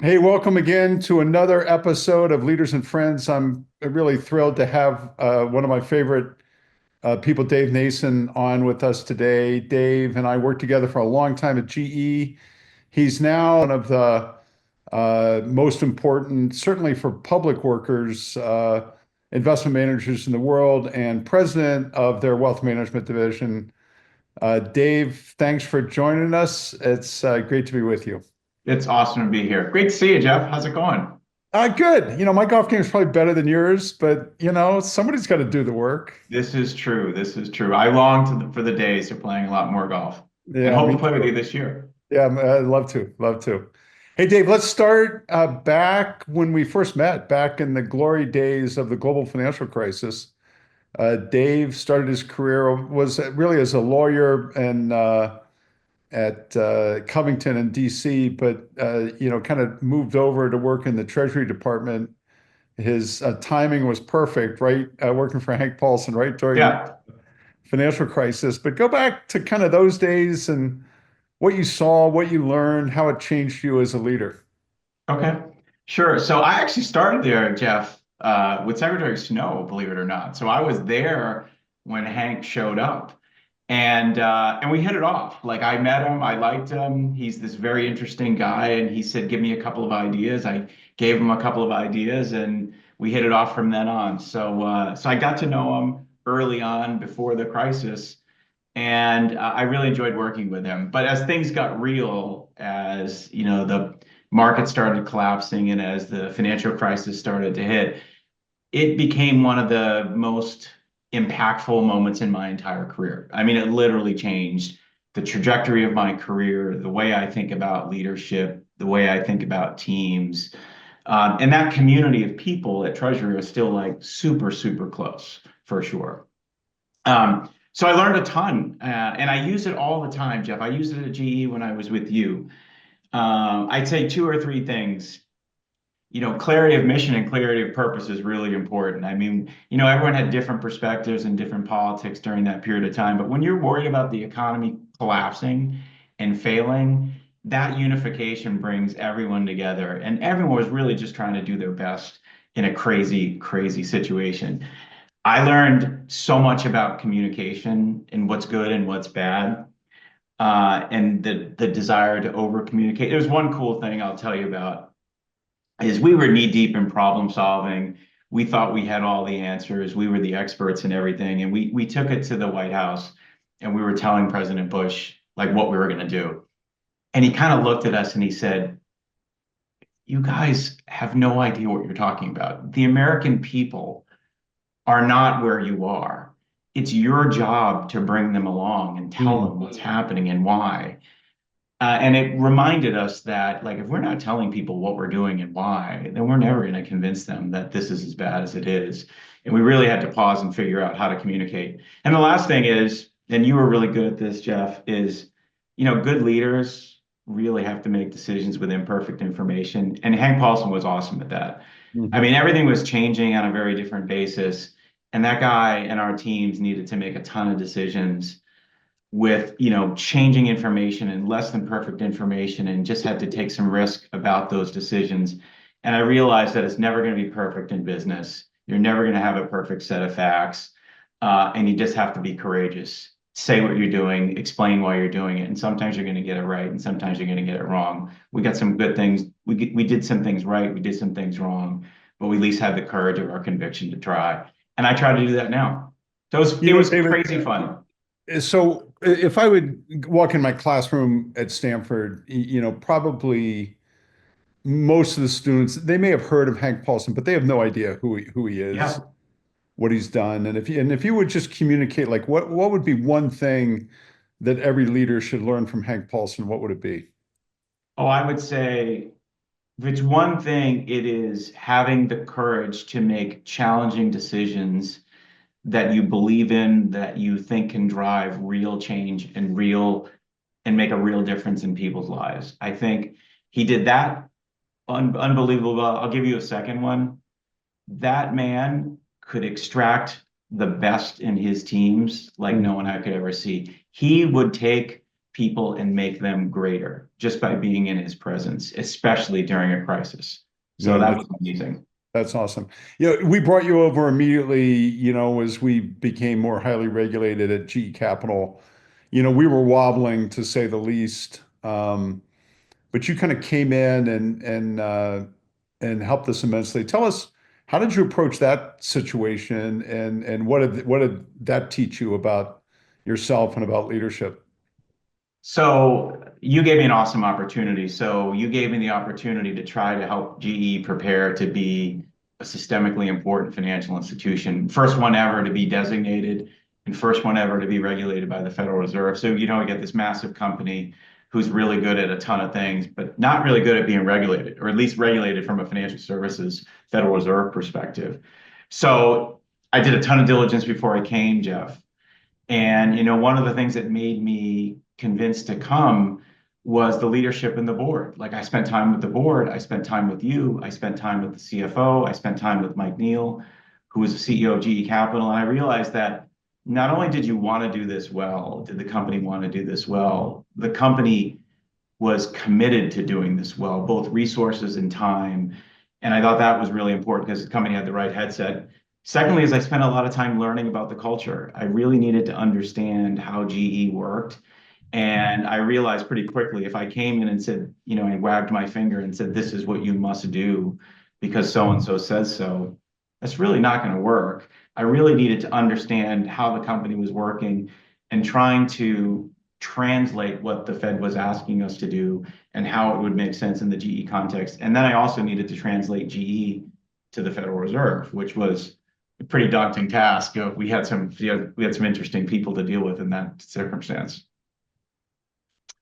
Hey, welcome again to another episode of Leaders and Friends. I'm really thrilled to have one of my favorite people, Dave Nason, on with us today. Dave and I worked together for a long time at GE. He's now one of the most important, certainly for public workers, investment managers in the world, and president of their wealth management division. Dave, thanks for joining us. It's great to be with you. It's awesome to be here. Great to see you, Jeff. How's it going? Good. My golf game is probably better than yours, but somebody's got to do the work. This is true. This is true. I long for the days of playing a lot more golf and Yeah, hope me to play with you too. this year. Yeah, I'd love to. Love to. Hey, Dave, let's start back when we first met, back in the glory days of the global financial crisis. Dave started his career was really as a lawyer and at Covington in DC, but kind of moved over to work in the Treasury Department. His timing was perfect, right? Working for Hank Paulson, right during Yeah. financial crisis. But go back to kind of those days and what you saw, what you learned, how it changed you as a leader. Okay. Sure. So I actually started there, Jeff, with Secretary Snow, believe it or not. So I was there when Hank showed up, and we hit it off. Like I met him, I liked him. He's this very interesting guy, and he said, "Give me a couple of ideas." I gave him a couple of ideas, and we hit it off from then on. So I got to know him early on before the crisis, and I really enjoyed working with him. But as things got real, as you know, the market started collapsing, and as the financial crisis started to hit, it became one of the most impactful moments in my entire career. I mean, it literally changed the trajectory of my career, the way I think about leadership, the way I think about teams. And that community of people at Treasury is still like super, super close for sure. So I learned a ton, and I use it all the time, Jeff. I used it at GE when I was with you. I'd say two or three things. Clarity of mission and clarity of purpose is really important. I mean, everyone had different perspectives and different politics during that period of time, but when you're worried about the economy collapsing and failing, that unification brings everyone together, and everyone was really just trying to do their best in a crazy, crazy situation. I learned so much about communication and what's good and what's bad, and the desire to over communicate. There's one cool thing I'll tell you about is we were knee deep in problem solving. We thought we had all the answers. We were the experts in everything, and we took it to the White House, and we were telling President Bush like what we were going to do, and he kind of looked at us and he said, "You guys have no idea what you're talking about. The American people are not where you are. It's your job to bring them along and tell Mm. them what's happening and why." And it reminded us that, like, if we're not telling people what we're doing and why, then we're never going to convince them that this is as bad as it is. And we really had to pause and figure out how to communicate. And the last thing is, and you were really good at this, Jeff, is, good leaders really have to make decisions with imperfect information. And Hank Paulson was awesome at that. I Mhm. mean, everything was changing on a very different basis. And that guy and our teams needed to make a ton of decisions with changing information and less than perfect information, and just had to take some risk about those decisions. And I realized that it's never going to be perfect in business. You're never going to have a perfect set of facts, and you just have to be courageous. Say what you're doing, explain why you're doing it, and sometimes you're going to get it right, and sometimes you're going to get it wrong. We got some good things. We did some things right. We did some things wrong, but we at least had the courage of our conviction to try. And I try to do that now. So it was David, crazy fun. so if I would walk in my classroom at Stanford, probably most of the students, they may have heard of Hank Paulson, but they have no idea who he is, Yeah. what he's done. And if you would just communicate, like what would be one thing that every leader should learn from Hank Paulson, what would it be? Oh, I would say if it's one thing, it is having the courage to make challenging decisions that you believe in, that you think can drive real change and make a real difference in people's lives. I think he did that unbelievable. I'll give you a second one. That man could extract the best in his teams like no one I could ever see. He would take people and make them greater just by being in his presence, especially during a crisis. So No, that was amazing. that's awesome. We brought you over immediately, as we became more highly regulated at GE Capital. We were wobbling to say the least. But you kind of came in and helped us immensely. Tell us, how did you approach that situation, and what did that teach you about yourself and about leadership? So you gave me an awesome opportunity. So you gave me the opportunity to try to help GE prepare to be a systemically important financial institution, first one ever to be designated and first one ever to be regulated by the Federal Reserve. So, we get this massive company who's really good at a ton of things, but not really good at being regulated, or at least regulated from a financial services Federal Reserve perspective. So I did a ton of diligence before I came, Jeff. And one of the things that made me convinced to come was the leadership in the board. Like, I spent time with the board, I spent time with you, I spent time with the CFO, I spent time with Mike Neal, who was the CEO of GE Capital, and I realized that not only did you want to do this well, did the company want to do this well, the company was committed to doing this well, both resources and time. And I thought that was really important because the company had the right headset. Secondly, is I spent a lot of time learning about the culture. I really needed to understand how GE worked. And I realized pretty quickly, if I came in and said, I wagged my finger and said, this is what you must do because so and so says so, that's really not going to work. I really needed to understand how the company was working and trying to translate what the Fed was asking us to do and how it would make sense in the GE context. And then I also needed to translate GE to the Federal Reserve, which was a pretty daunting task. We had some interesting people to deal with in that circumstance.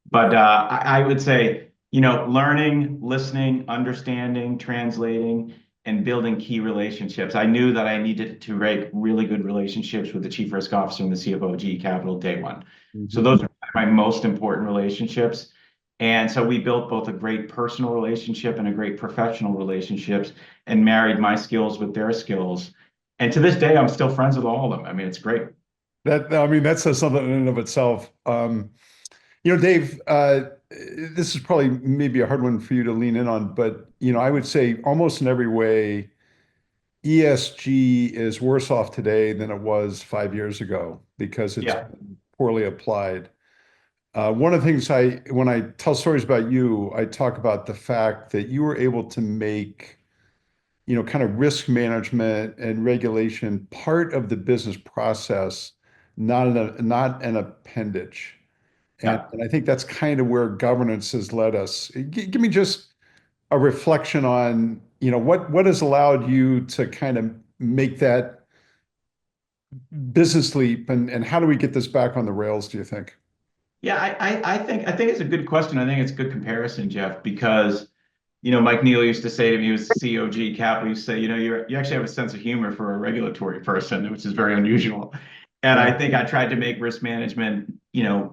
But I would say, learning, listening, understanding, translating, and building key relationships. I knew that I needed to make really good relationships with the chief risk officer and the CFO of GE Capital day one. So those are my most important relationships. And so we built both a great personal relationship and a great professional relationships and married my skills with their skills. And to this day, I'm still friends with all of them. I mean, it's great. That says something in and of itself. Dave, this is probably maybe a hard one for you to lean in on, but I would say almost in every way, ESG is worse off today than it was 5 years ago because it's Yeah. been poorly applied. One of the things when I tell stories about you, I talk about the fact that you were able to make, kind of risk management and regulation part of the business process, not an appendage. And, Yeah. and I think that's kind of where governance has led us. Give me just a reflection on, what has allowed you to kind of make that business leap, and how do we get this back on the rails, do you think? Yeah, I think it's a good question. I think it's a good comparison, Jeff, because Mike Neal used to say to me, he was the CEO of GE Capital, he used to say, you actually have a sense of humor for a regulatory person, which is very unusual. And I Yeah. think I tried to make risk management,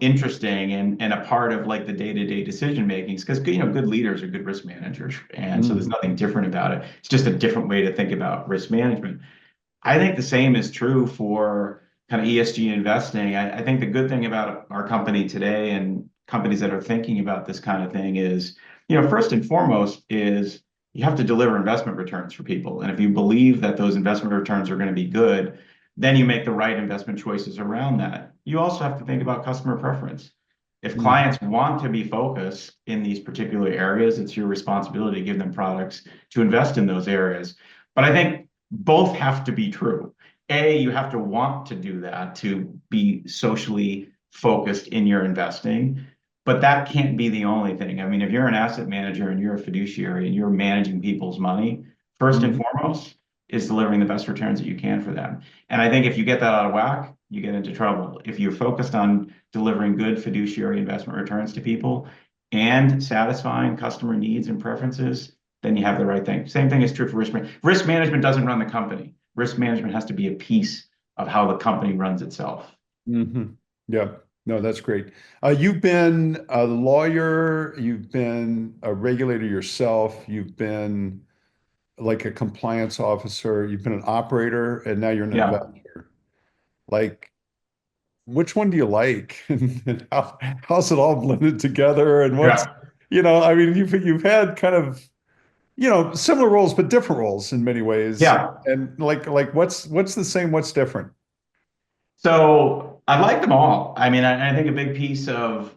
interesting and a part of like the day-to-day decision makings because good leaders are good risk managers. And so there's Mhm. nothing different about it. It's just a different way to think about risk management. I think the same is true for kind of ESG investing. I think the good thing about our company today and companies that are thinking about this kind of thing is, first and foremost is you have to deliver investment returns for people. And if you believe that those investment returns are going to be good, then you make the right investment choices around that. You also have to think about customer preference. If Mhm. clients want to be focused in these particular areas, it's your responsibility to give them products to invest in those areas. But I think both have to be true. A, you have to want to do that to be socially focused in your investing, but that can't be the only thing. I mean, if you're an asset manager and you're a fiduciary and you're managing people's money, first and Mhm. foremost is delivering the best returns that you can for them. And I think if you get that out of whack, you get into trouble. If you're focused on delivering good fiduciary investment returns to people and satisfying customer needs and preferences, then you have the right thing. Same thing is true for risk management. Risk management doesn't run the company. Risk management has to be a piece of how the company runs itself. Mhm. Yeah, no, that's great. You've been a lawyer, you've been a regulator yourself, you've been like a compliance officer, you've been an operator, and now you're an Yeah. investor. Like, which one do you like? And how's it all blended together? And what's, Yeah. I mean, you've had kind of, similar roles, but different roles in many ways. Yeah. And like what's the same, what's different? So I like them all. I mean, I think a big piece of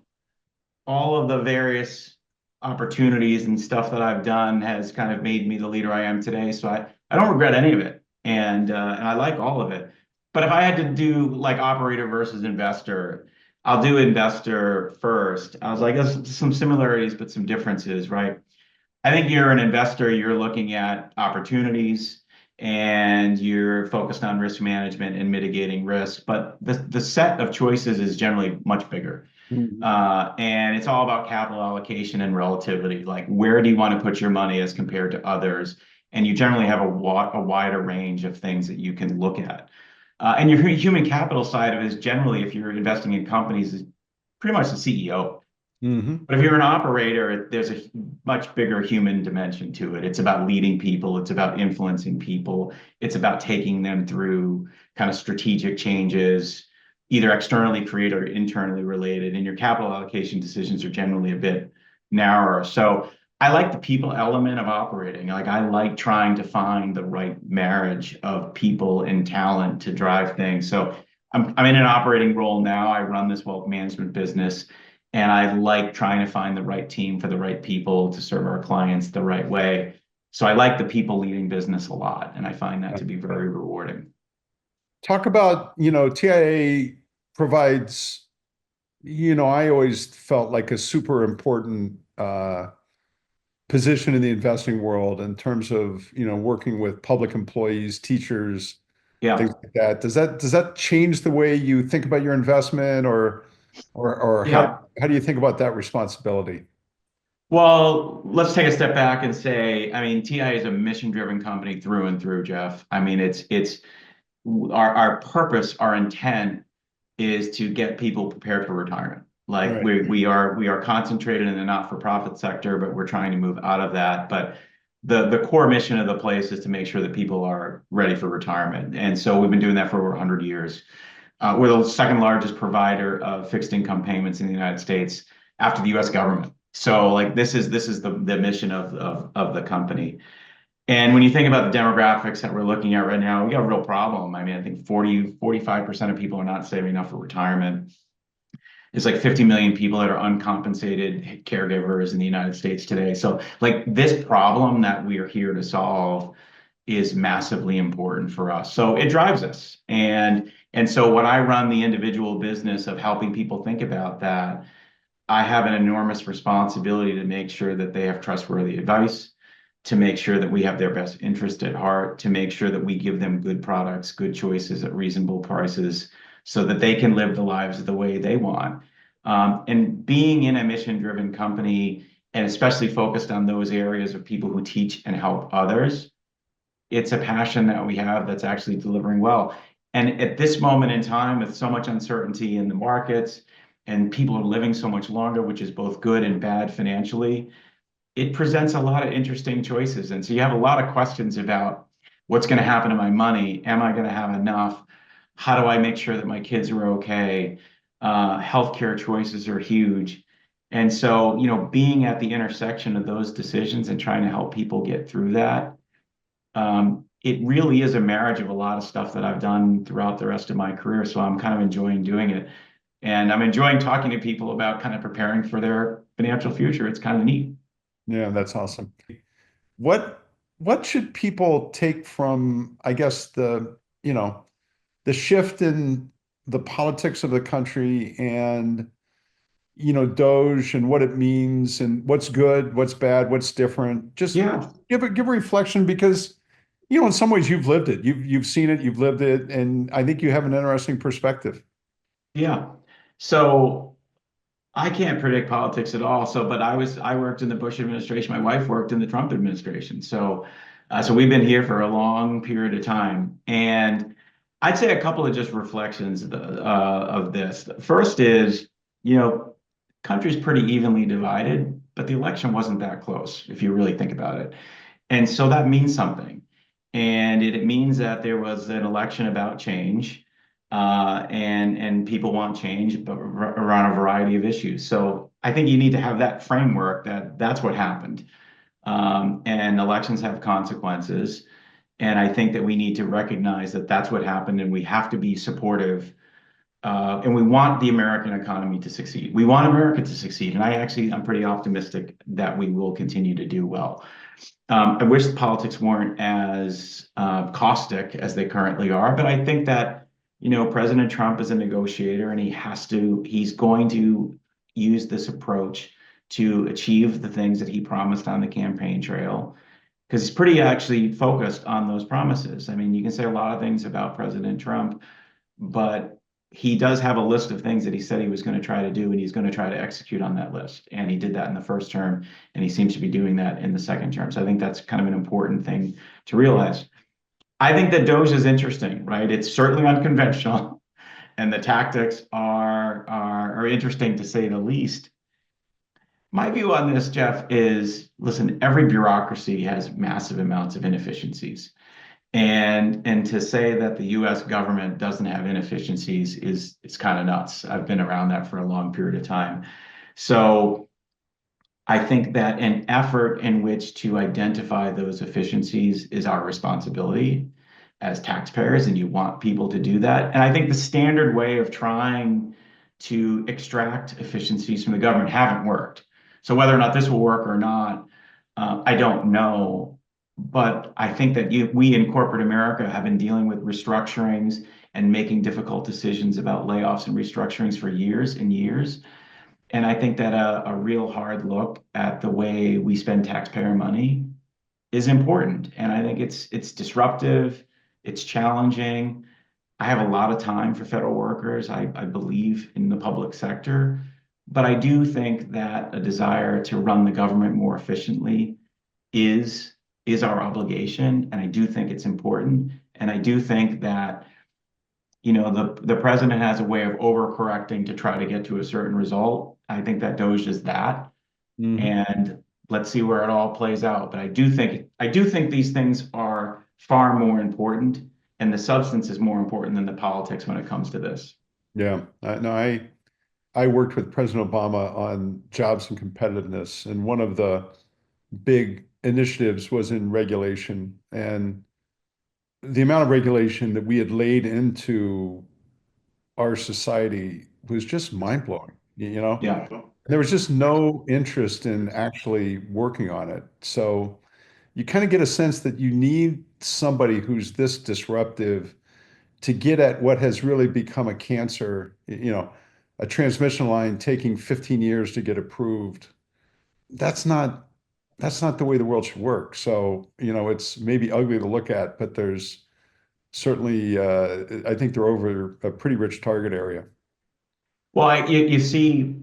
all of the various opportunities and stuff that I've done has kind of made me the leader I am today. So I don't regret any of it. And I like all of it. But if I had to do like operator versus investor, I'll do investor first. I was like, there's some similarities, but some differences, right? I think you're an investor, you're looking at opportunities and you're focused on risk management and mitigating risk, but the set of choices is generally much bigger. Mhm. And it's all about capital allocation and relativity. Like, where do you want to put your money as compared to others? And you generally have a wider range of things that you can look at. And your human capital side of it is generally, if you're investing in companies, is pretty much the CEO. Mhm. But if you're an operator, there's a much bigger human dimension to it. It's about leading people, it's about influencing people, it's about taking them through kind of strategic changes, either externally created or internally related. And your capital allocation decisions are generally a bit narrower. So I like the people element of operating. Like, I like trying to find the right marriage of people and talent to drive things. So I'm in an operating role now. I run this wealth management business. And I like trying to find the right team for the right people to serve our clients the right way. So I like the people leading business a lot, and I find that to be very rewarding. Talk about, TIA provides, I always felt like a super important position in the investing world in terms of, working with public employees, teachers, things Yeah. like that. Does that change the way you think about your investment, or Yeah. how do you think about that responsibility? Well, let's take a step back and say, I mean, TI is a mission-driven company through and through, Jeff. I mean, it's our purpose, our intent is to get people prepared for retirement. Like, Right. we are concentrated in the not-for-profit sector, but we're trying to move out of that. But the core mission of the place is to make sure that people are ready for retirement. And so we've been doing that for over 100 years. We're the second largest provider of fixed income payments in the United States after the US government. So like, this is the mission of the company. And when you think about the demographics that we're looking at right now, we got a real problem. I mean, I think 45% of people are not saving enough for retirement. It's like 50 million people that are uncompensated caregivers in the United States today. So like, this problem that we are here to solve is massively important for us. So it drives us. And so when I run the individual business of helping people think about that, I have an enormous responsibility to make sure that they have trustworthy advice, to make sure that we have their best interest at heart, to make sure that we give them good products, good choices at reasonable prices, so that they can live the lives the way they want. And being in a mission-driven company, and especially focused on those areas of people who teach and help others, it's a passion that we have that's actually delivering well. And at this moment in time, with so much uncertainty in the markets and people are living so much longer, which is both good and bad financially, it presents a lot of interesting choices. And so you have a lot of questions about what's going to happen to my money. Am I going to have enough? How do I make sure that my kids are okay? Healthcare choices are huge. And so, being at the intersection of those decisions and trying to help people get through that, it really is a marriage of a lot of stuff that I've done throughout the rest of my career. So I'm kind of enjoying doing it. And I'm enjoying talking to people about kind of preparing for their financial future. It's kind of neat. Yeah, that's awesome. What what should people take from, I guess, the shift in the politics of the country, and Doge, and what it means, and what's good, what's bad, what's different? Just Yeah. give a reflection, because in some ways you've lived it. You've seen it, you've lived it, and I think you have an interesting perspective. Yeah. So I can't predict politics at all. So, but I worked in the Bush administration. My wife worked in the Trump administration. So we've been here for a long period of time. And I'd say a couple of just reflections of this. First is, country's pretty evenly divided, but the election wasn't that close if you really think about it. And so that means something. And it means that there was an election about change, and people want change, but around a variety of issues. So I think you need to have that framework that that's what happened. And elections have consequences. And I think that we need to recognize that that's what happened, and we have to be supportive. And we want the American economy to succeed. We want America to succeed. And I'm pretty optimistic that we will continue to do well. I wish the politics weren't as caustic as they currently are, but I think that, President Trump is a negotiator, and he's going to use this approach to achieve the things that he promised on the campaign trail, because he's pretty actually focused on those promises. I mean, you can say a lot of things about President Trump, but he does have a list of things that he said he was going to try to do, and he's going to try to execute on that list. And he did that in the first term, and he seems to be doing that in the second term. So I think that's kind of an important thing to realize. I think that Doge is interesting, right? It's certainly unconventional, and the tactics are interesting to say the least. My view on this, Jeff, is listen, every bureaucracy has massive amounts of inefficiencies. And to say that the US government doesn't have inefficiencies is it's kind of nuts. I've been around that for a long period of time. So I think that an effort in which to identify those efficiencies is our responsibility as taxpayers, and you want people to do that. And I think the standard way of trying to extract efficiencies from the government haven't worked. So whether or not this will work or not, I don't know. But I think that we in corporate America have been dealing with restructurings and making difficult decisions about layoffs and restructurings for years and years. And I think that a real hard look at the way we spend taxpayer money is important. And I think it's disruptive, it's challenging. I have a lot of time for federal workers. I believe in the public sector, but I do think that a desire to run the government more efficiently is our obligation, and I do think it's important. And I do think that the president has a way of overcorrecting to try to get to a certain result. I think that Doge is that, and let's see where it all plays out. But I do think these things are far more important, and the substance is more important than the politics when it comes to this. Yeah, no, I worked with President Obama on jobs and competitiveness, and one of the big initiatives was in regulation, and the amount of regulation that we had laid into our society was just mind-blowing, Yeah. There was just no interest in actually working on it. So you kind of get a sense that you need somebody who's this disruptive to get at what has really become a cancer, a transmission line taking 15 years to get approved. That's not the way the world should work. So, it's maybe ugly to look at, but there's certainly, I think they're over a pretty rich target area. Well, you see,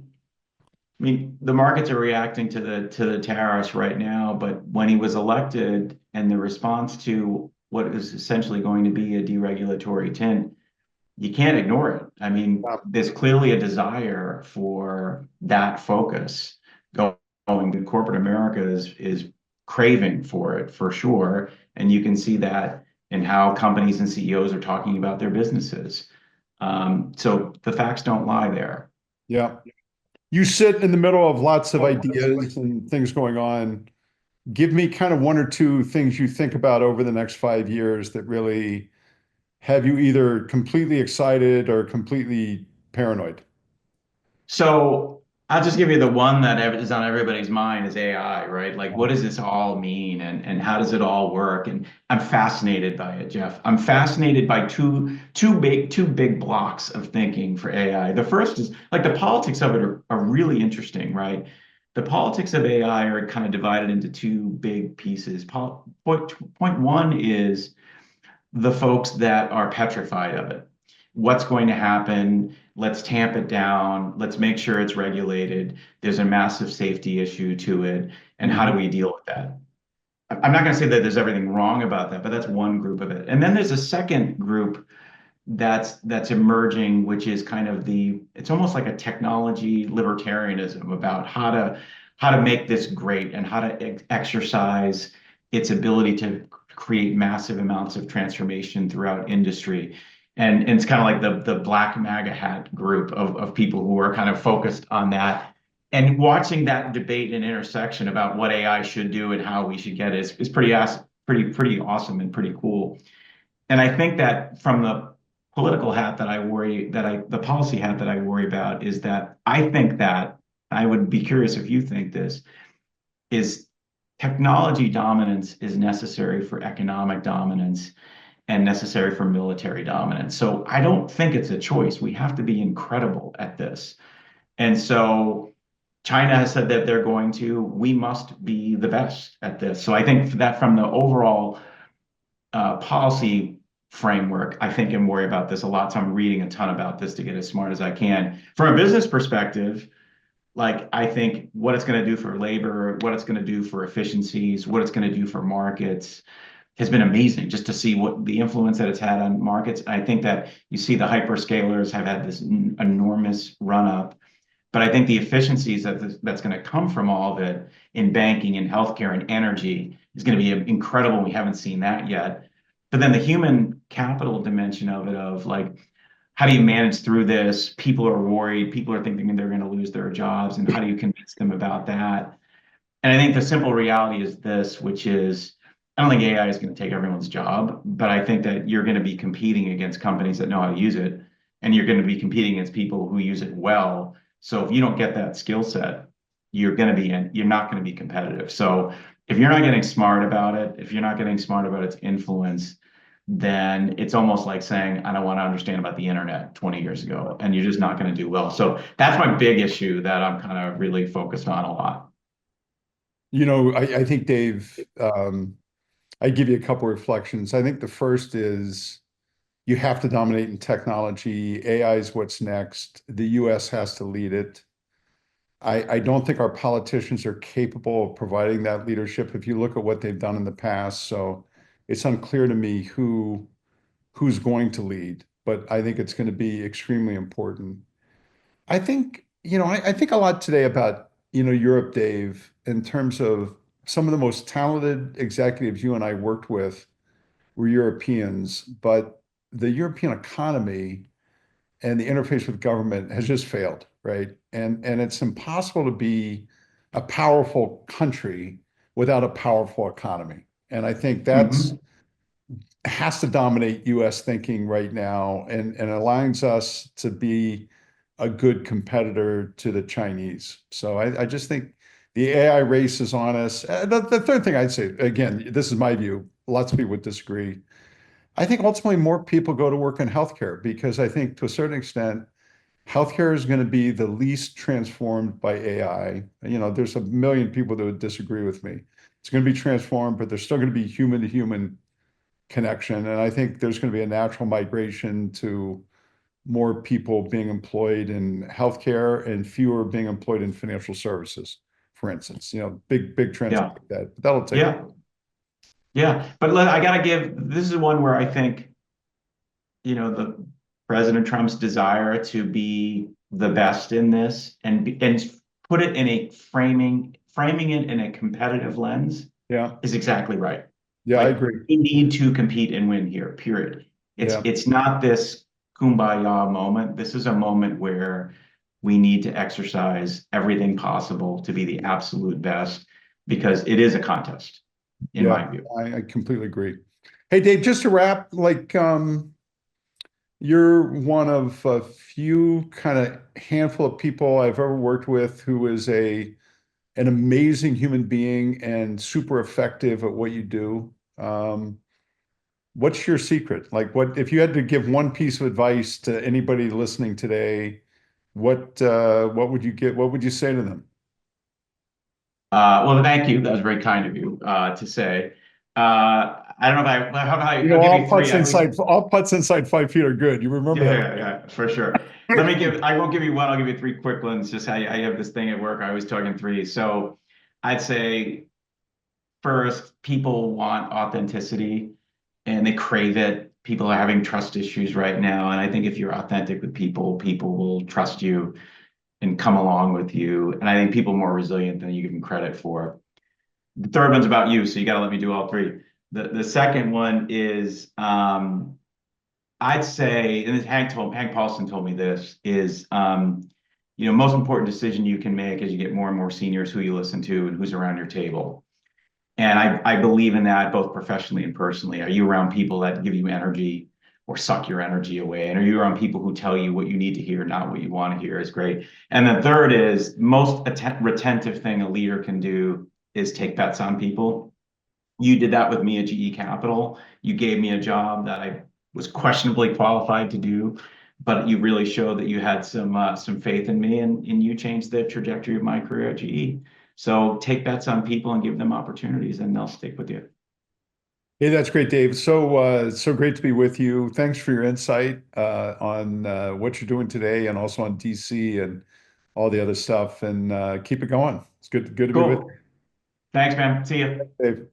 I mean, the markets are reacting to the tariffs right now, but when he was elected and the response to what is essentially going to be a deregulatory tint, you can't ignore it. I mean, there's clearly a desire for that focus going to corporate America is craving for it for sure. And you can see that in how companies and CEOs are talking about their businesses. So the facts don't lie there. Yeah. You sit in the middle of lots of ideas and things going on. Give me kind of one or two things you think about over the next 5 years that really have you either completely excited or completely paranoid. So I'll just give you the one that is on everybody's mind is AI, right? Like, what does this all mean, and how does it all work? And I'm fascinated by it, Jeff. I'm fascinated by two big blocks of thinking for AI. The first is like the politics of it are really interesting, right? The politics of AI are kind of divided into two big pieces. Point one is the folks that are petrified of it. What's going to happen? Let's tamp it down. Let's make sure it's regulated. There's a massive safety issue to it. And how do we deal with that? I'm not going to say that there's everything wrong about that, but that's one group of it. And then there's a second group that's emerging, which is kind of it's almost like a technology libertarianism about how to make this great and how to exercise its ability to create massive amounts of transformation throughout industry. And it's kind of like the black MAGA hat group of people who are kind of focused on that. And watching that debate and intersection about what AI should do and how we should get it is pretty awesome and pretty cool. And I think that from the political hat that I worry that I the policy hat that I worry about is that I think that I would be curious if you think this is technology dominance is necessary for economic dominance and necessary for military dominance. So I don't think it's a choice. We have to be incredible at this. And so China has said that they're going to, we must be the best at this. So I think that from the overall policy framework, I think and worry about this a lot. So I'm reading a ton about this to get as smart as I can. From a business perspective, like I think what it's going to do for labor, what it's going to do for efficiencies, what it's going to do for markets has been amazing just to see what the influence that it's had on markets. I think that you see the hyperscalers have had this enormous run up, but I think the efficiencies that's going to come from all of it in banking and healthcare and energy is going to be incredible. We haven't seen that yet. But then the human capital dimension of it, of like, how do you manage through this? People are worried. People are thinking they're going to lose their jobs. And how do you convince them about that? And I think the simple reality is this, which is I don't think AI is going to take everyone's job, but I think that you're going to be competing against companies that know how to use it, and you're going to be competing against people who use it well. So if you don't get that skill set, you're not going to be competitive. So if you're not getting smart about it, if you're not getting smart about its influence, then it's almost like saying, I don't want to understand about the internet 20 years ago, and you're just not going to do well. So that's my big issue that I'm kind of really focused on a lot. I think, Dave, I give you a couple reflections. I think the first is you have to dominate in technology. AI is what's next. The US has to lead it. I don't think our politicians are capable of providing that leadership if you look at what they've done in the past. So it's unclear to me who's going to lead, but I think it's going to be extremely important. I think, I think a lot today about, Europe, Dave, in terms of some of the most talented executives you and I worked with were Europeans, but the European economy and the interface with government has just failed, right? And it's impossible to be a powerful country without a powerful economy. And I think that's Hmm. has to dominate US thinking right now and allows us to be a good competitor to the Chinese. So I just think the AI race is on us. The third thing I'd say, again, this is my view, lots of people would disagree. I think ultimately more people go to work in healthcare because I think to a certain extent, healthcare is going to be the least transformed by AI. There's a million people that would disagree with me. It's going to be transformed, but there's still going to be human to human connection. And I think there's going to be a natural migration to more people being employed in healthcare and fewer being employed in financial services, for instance. Big trends Yeah. like that. But that'll take. Yeah. Yeah. But I got to this is one where I think, the President Trump's desire to be the best in this and put it in a framing it in a competitive lens Yeah. is exactly right. Yeah, I Like agree. we need to compete and win here, period. It's Yeah. it's not this kumbaya moment. This is a moment where we need to exercise everything possible to be the absolute best because it is a contest, in Yeah. my view. I completely agree. Hey, Dave, just to wrap, you're one of a few kind of handful of people I've ever worked with who is an amazing human being and super effective at what you do. What's your secret? Like, what if you had to give one piece of advice to anybody listening today, what would you get? What would you say to them? Well, thank you. That was very kind of you to say. I don't know if I, how about I'll give you three. I always, All putts inside 5 feet are good. You remember yeah, that? yeah, yeah, for sure. I won't give you one. I'll give you three quick ones. Just I have this thing at work. I always talk in three. So I'd say first, people want authenticity and they crave it. People are having trust issues right now. And I think if you're authentic with people, people will trust you and come along with you. And I think people are more resilient than you give them credit for. The third one's about you, so you got to let me do all three. The second one is I'd say, and Hank Paulson told me this, is most important decision you can make as you get more and more seniors, who you listen to and who's around your table. And I believe in that both professionally and personally. Are you around people that give you energy or suck your energy away? And are you around people who tell you what you need to hear, not what you want to hear? Is great. And the third is most retentive thing a leader can do is take bets on people. You did that with me at GE Capital. You gave me a job that I was questionably qualified to do, but you really showed that you had some faith in me, and you changed the trajectory of my career at GE. So take bets on people and give them opportunities, and they'll stick with you. Hey, that's great, Dave. So great to be with you. Thanks for your insight on what you're doing today, and also on DC and all the other stuff. And keep it going. It's good to be with you. Cool. Thanks, man. See you. Dave.